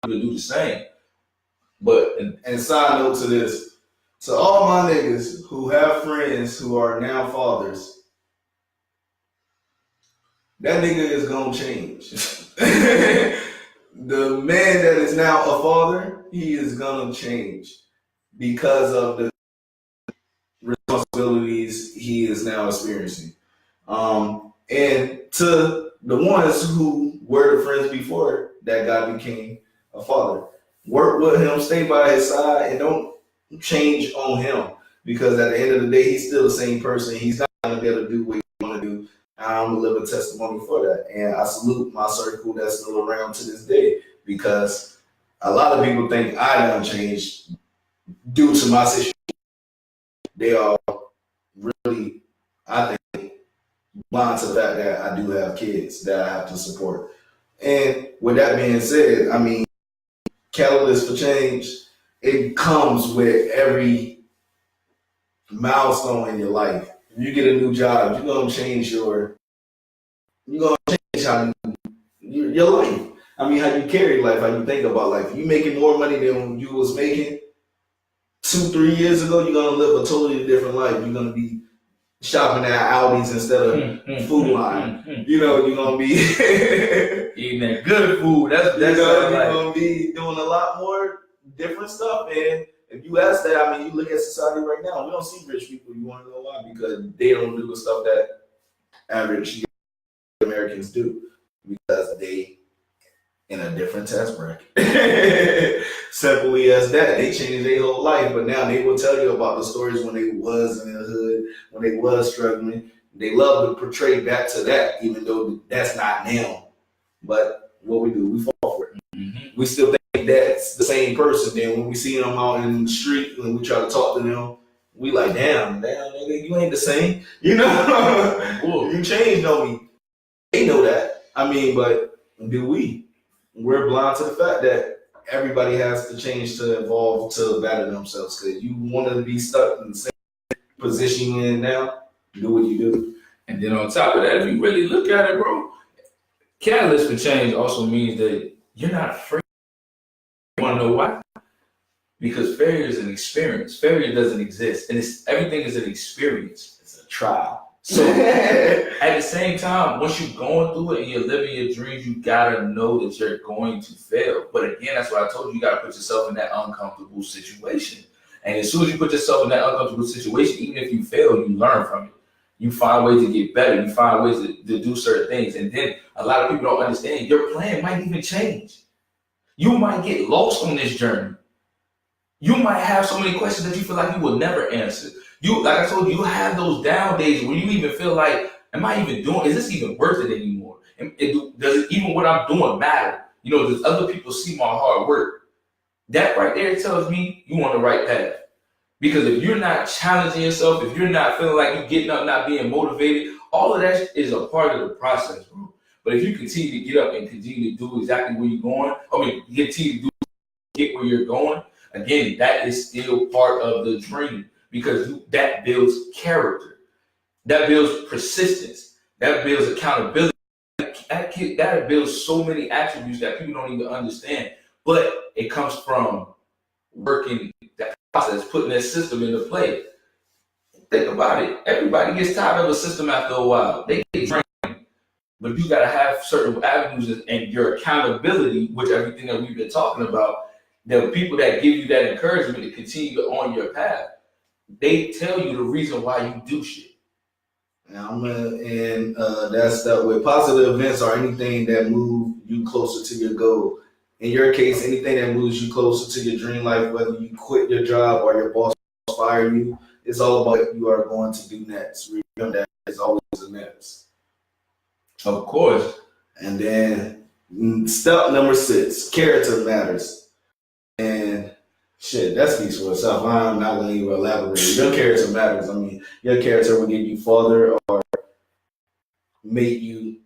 going to do the same. But
and side note to this, to all my niggas who have friends who are now fathers, that nigga is gonna change. The man that is now a father, he is gonna change because of the responsibilities he is now experiencing. And to the ones who were the friends before that guy became a father, work with him, stay by his side, and don't change on him, because at the end of the day, he's still the same person. He's not gonna be able to do what he want to do. I'm a living testimony for that, and I salute my circle that's still around to this day, because a lot of people think I done changed due to my situation. They are really, I think, blind to the fact that I do have kids that I have to support. And with that being said, I mean, catalyst for change, it comes with every milestone in your life. If you get a new job, you're gonna change your life. I mean, how you carry life, how you think about life. If you making more money than you was making 2-3 years ago, you're gonna live a totally different life. You're gonna be shopping at Aldi's instead of Food Line. You know, you're gonna be
eating that good food. That's
you're gonna be doing a lot more different stuff. And if you ask that, I mean, you look at society right now, we don't see rich people. You want to know why? Because they don't do the stuff that average Americans do, because they in a different tax bracket. Simply as that, they changed their whole life, but now they will tell you about the stories when they was in the hood, when they was struggling. They love to portray back to that, even though that's not now. But what we do, we fall for it. Mm-hmm. We still think that's the same person. Then when we see them out in the street and we try to talk to them, we like, damn, nigga, you ain't the same. You know, you changed on me. They know that. I mean, but do we? We're blind to the fact that everybody has to change to evolve to better themselves. Because you want to be stuck in the same position you're in now, do what you do.
And then on top of that, if you really look at it, bro, catalyst for change also means that you're not afraid. You want to know why? Because failure is an experience. Failure doesn't exist. And everything is an experience.
It's a trial.
So at the same time, once you're going through it and you're living your dreams, you gotta know that you're going to fail. But again, that's what I told you. You gotta put yourself in that uncomfortable situation. And as soon as you put yourself in that uncomfortable situation, even if you fail, you learn from it. You find ways to get better. You find ways to do certain things. And then a lot of people don't understand your plan might even change. You might get lost on this journey. You might have so many questions that you feel like you will never answer. You, like I told you, you have those down days where you even feel like, am I even doing, is this even worth it anymore? Does even what I'm doing matter? You know, does other people see my hard work? That right there tells me you on the right path. Because if you're not challenging yourself, if you're not feeling like you're getting up, not being motivated, all of that is a part of the process, bro. But if you continue to get up and continue to do exactly where you're going, continue to get where you're going, again, that is still part of the dream. Because that builds character, that builds persistence, that builds accountability, that builds so many attributes that people don't even understand. But it comes from working that process, putting that system into play. Think about it. Everybody gets tired of a system after a while. They get drained. But you got to have certain avenues and your accountability, which everything that we've been talking about, the people that give you that encouragement to continue on your path. They tell you the reason why you do shit.
And that's stuff with positive events or anything that move you closer to your goal. In your case, anything that moves you closer to your dream life, whether you quit your job or your boss fire you, it's all about what you are going to do next. Remember that it's always a next.
Of course.
And then step number 6, character matters. And shit, that speaks for itself. I'm not going to even elaborate. Your character matters. I mean, your character will get you farther or make you,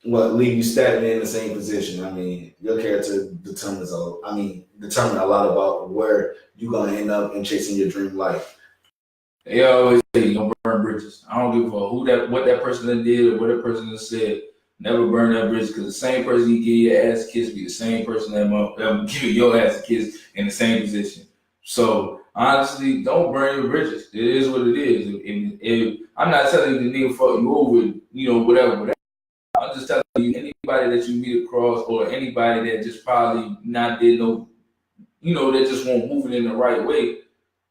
leave you stagnant in the same position. I mean, your character determine a lot about where you're going to end up in chasing your dream life.
They always say don't burn bridges. I don't give a fuck what that person done did or what that person done said. Never burn that bridge because the same person you give your ass a kiss be the same person that will give your ass a kiss in the same position. So honestly, don't burn your bridges. It is what it is. I'm not telling you the nigga fuck you over, whatever. I'm just telling you anybody that you meet across or anybody that just probably not did no, that just won't move it in the right way.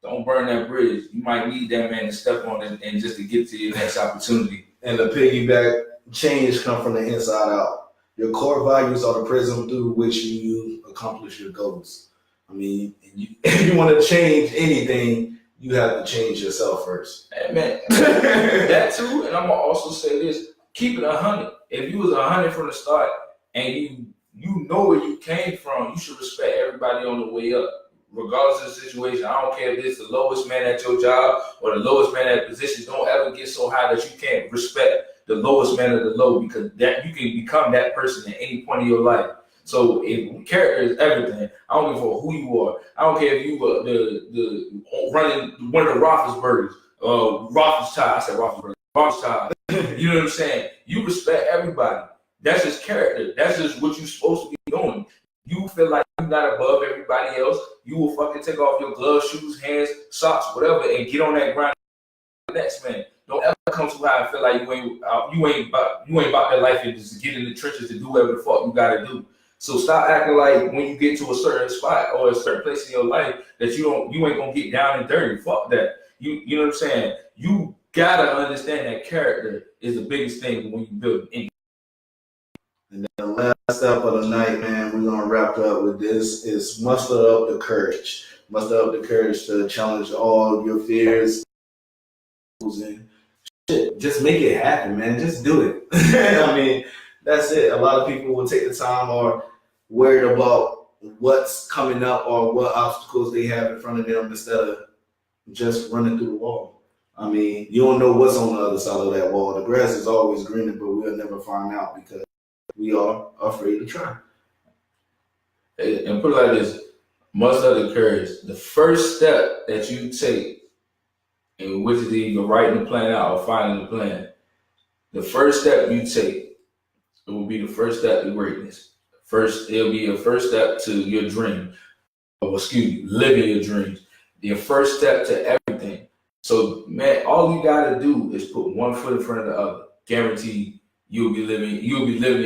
Don't burn that bridge. You might need that man to step on it and just to get to your next opportunity.
And the piggyback change come from the inside out. Your core values are the prism through which you accomplish your goals. I mean, if you want to change anything, you have to change yourself first.
Hey, man, that too. And I'm gonna also say this: keep it 100. If you was 100 from the start and you know where you came from, you should respect everybody on the way up. Regardless of the situation, I don't care if it's the lowest man at your job or the lowest man at position. Don't ever get so high that you can't respect the lowest man of the low, because that you can become that person at any point in your life. So if character is everything, I don't give a fuck who you are. I don't care if you were the running one of the Roethlisbergers, Rothschild. I said Roethlisberger, Rothschild. You know what I'm saying? You respect everybody. That's just character. That's just what you're supposed to be doing. You feel like you're not above everybody else. You will fucking take off your gloves, shoes, hands, socks, whatever, and get on that grind. Next man, don't ever come too high and feel like you ain't about that life and just get in the trenches to do whatever the fuck you gotta do. So stop acting like when you get to a certain spot or a certain place in your life that you ain't gonna get down and dirty. Fuck that. You know what I'm saying? You gotta understand that character is the biggest thing when you build anything.
And then the last step of the night, man, we're gonna wrap up with this: is muster up the courage. Muster up the courage to challenge all your fears and shit. Just make it happen, man. Just do it. I mean, that's it. A lot of people will take the time or worried about what's coming up or what obstacles they have in front of them instead of just running through the wall. I mean, you don't know what's on the other side of that wall. The grass is always greener, but we'll never find out because we are afraid to try.
And put it like this: muster the courage. The first step that you take, in which is either writing the plan out or finding the plan, the first step you take, it will be the first step to greatness. It'll be your first step to your dream. Living your dreams. Your first step to everything. So, man, all you gotta do is put one foot in front of the other. Guaranteed, you'll be living.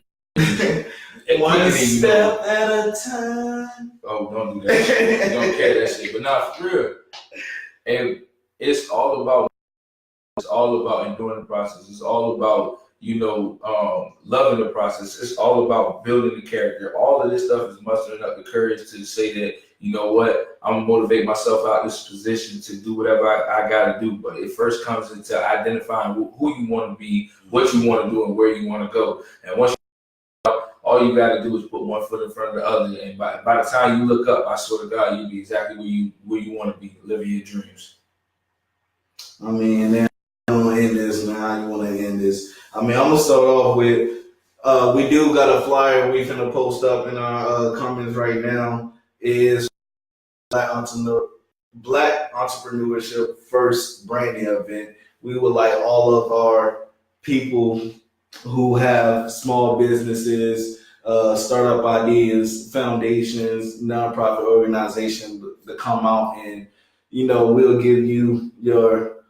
One step at a time.
Oh, don't do that shit. You don't care that shit. But not for real. And it's all about enduring the process. It's all about, loving the process. It's all about building the character. All of this stuff is mustering up the courage to say that, you know what, I'm gonna motivate myself out of this position to do whatever I gotta do. But it first comes into identifying who you want to be, what you want to do, and where you want to go. And once all you got to do is put one foot in front of the other, and by the time you look up, I swear to God, you'll be exactly where you want to be, living your dreams.
I mean, then I'm gonna end this, man. How you want to end this? I mean, I'm gonna start off with we do got a flyer we finna post up in our comments right now. Is Black Entrepreneurship First Branding Event. We would like all of our people who have small businesses, startup ideas, foundations, nonprofit organizations to come out and, we'll give you your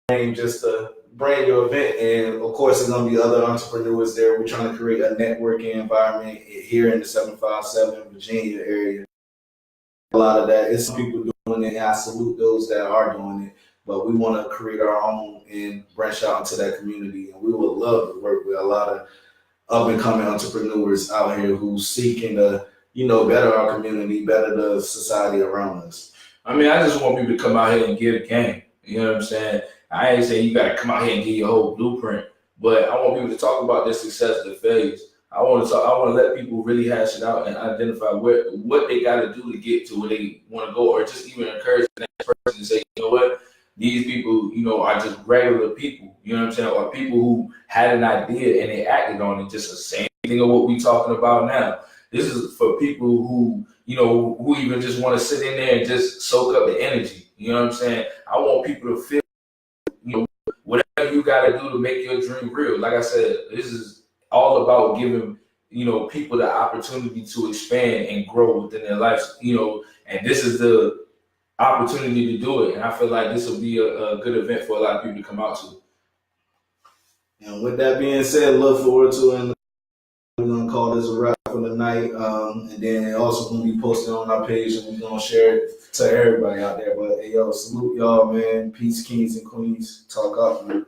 name just to brand your event. And of course, there's going to be other entrepreneurs there. We're trying to create a networking environment here in the 757 Virginia area. A lot of that is some people doing it, and I salute those that are doing it. But we want to create our own and branch out into that community. And we would love to work with a lot of up-and-coming entrepreneurs out here who's seeking to, better our community, better the society around us.
I mean, I just want people to come out here and get a game. You know what I'm saying? I ain't saying you got to come out here and get your whole blueprint, but I want people to talk about their success, their failures. I want to let people really hash it out and identify what they got to do to get to where they want to go, or just even encourage the next person to say, you know what? These people, are just regular people, you know what I'm saying? Or people who had an idea and they acted on it, just the same thing of what we're talking about now. This is for people who, who even just want to sit in there and just soak up the energy. You know what I'm saying? I want people to feel, you know, whatever you got to do to make your dream real. Like I said, this is all about giving, you know, people the opportunity to expand and grow within their lives, you know, and this is the opportunity to do it. And I feel like this will be a good event for a lot of people to come out to.
And with that being said, look forward to it. And we're going to call this a wrap for the night. And then it also going to be posted on our page, and we're going to share it to everybody out there. But, hey, yo, salute y'all, man. Peace, kings and queens. Talk up, man.